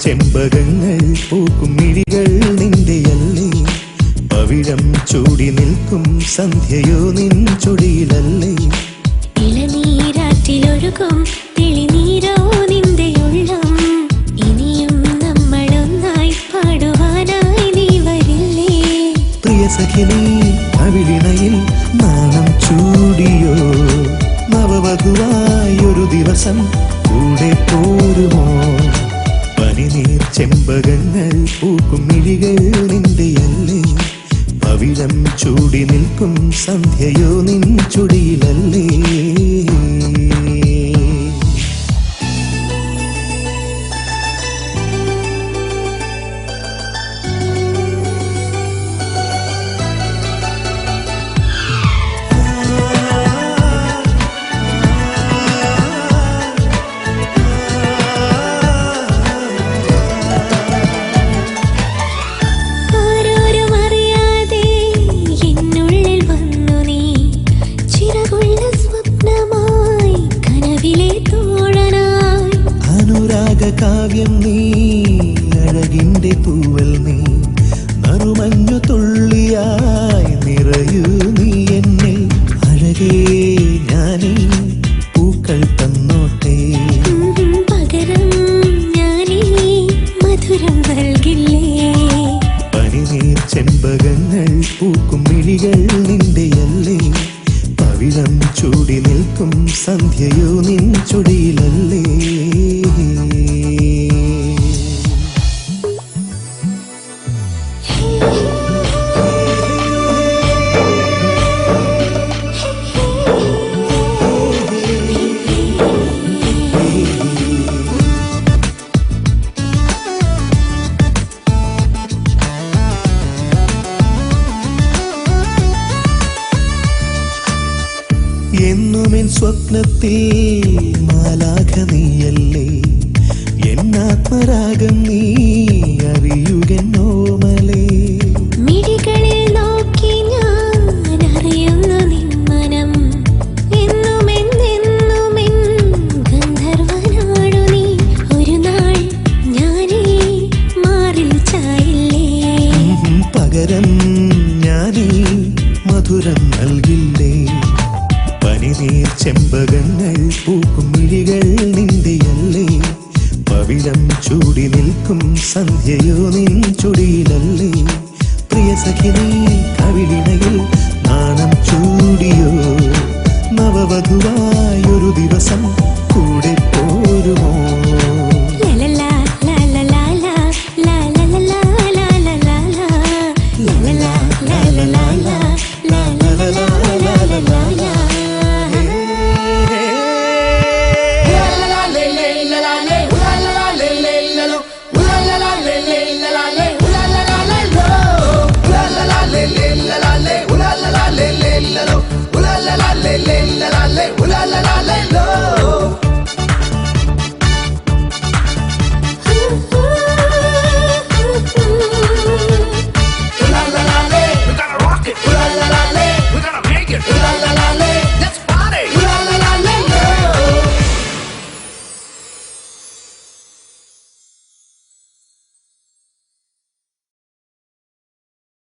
ചെമ്പകങ്ങൾ പൂക്കും മിഴികൾ നിന്റെയല്ലേ, പവിഴം ചൂടി നിൽക്കും സന്ധ്യയോ നിൻ ചൊടിയിലല്ലേ, ഇളനീരാറ്റിലൊഴുകും തെളിനീരോ നിന്റെയുള്ളം, ഇനിയും നമ്മളൊന്നായി പാടുവാനായി നീ വരില്ലേ, പ്രിയ സഖിനി അവിളിണയിൽ നാണം ചൂടിയോ, നവവധുവായൊരു ദിവസം കൂടെ പോരുമോ, പനിനീർ ചെമ്പകങ്ങൾ പൂക്കും മിഴികൾ നിന്റെയല്ലേ, പവിഴം ചൂടി നിൽക്കും സന്ധ്യയോ നിൻ ചുടിയിലല്ലേ. കാവ്യം നീ അഴകിന്റെ തൂവൽ നീ, നറുമഞ്ഞു തുള്ളിയായി നിറയൂ നീ എന്നെ, അഴകേ ഞാനീ പൂക്കൾ തന്നോട്ടെ, പകരം ഞാനീ മധുരം നൽകില്ലേ, പനിനീർ ചെമ്പകങ്ങൾ പൂക്കും മിഴികൾ നിന്റെയല്ലേ, പവിഴം ചൂടി നിൽക്കും സന്ധ്യയോ നിൻ ചുടിയിലല്ലേ. എന്നുമെൻ സ്വപ്നത്തിൽ മാലാഖ നീയല്ലേ, എന്നാത്മരാഗം നീ അറിയുകന്നോമലേ, മിഴികളിൽ നോക്കി ഞാൻ അറിയുന്നു നിൻ മനം, എന്നുമെന്നെന്നുമെൻ ഗന്ധർവനാണു നീ, ഒരു നാൾ ഞാനീ മാറിൽ ചായില്ലേ, പകരം ഞാനീ മധുരം നൽകില്ലേ, പനിനീർ ചെമ്പകങ്ങൾ പൂക്കും മിഴികൾ നിന്റെയല്ലേ, പവിഴം ചൂടി നിൽക്കും സന്ധ്യയോ നിൻ ചുടിയിലല്ലേ, പ്രിയ സഖിനി കവിളിണയിൽ നാണം ചൂടിയോ, നവവധുവായൊരു ദിവസം കൂടെ പോരുമോ. la la la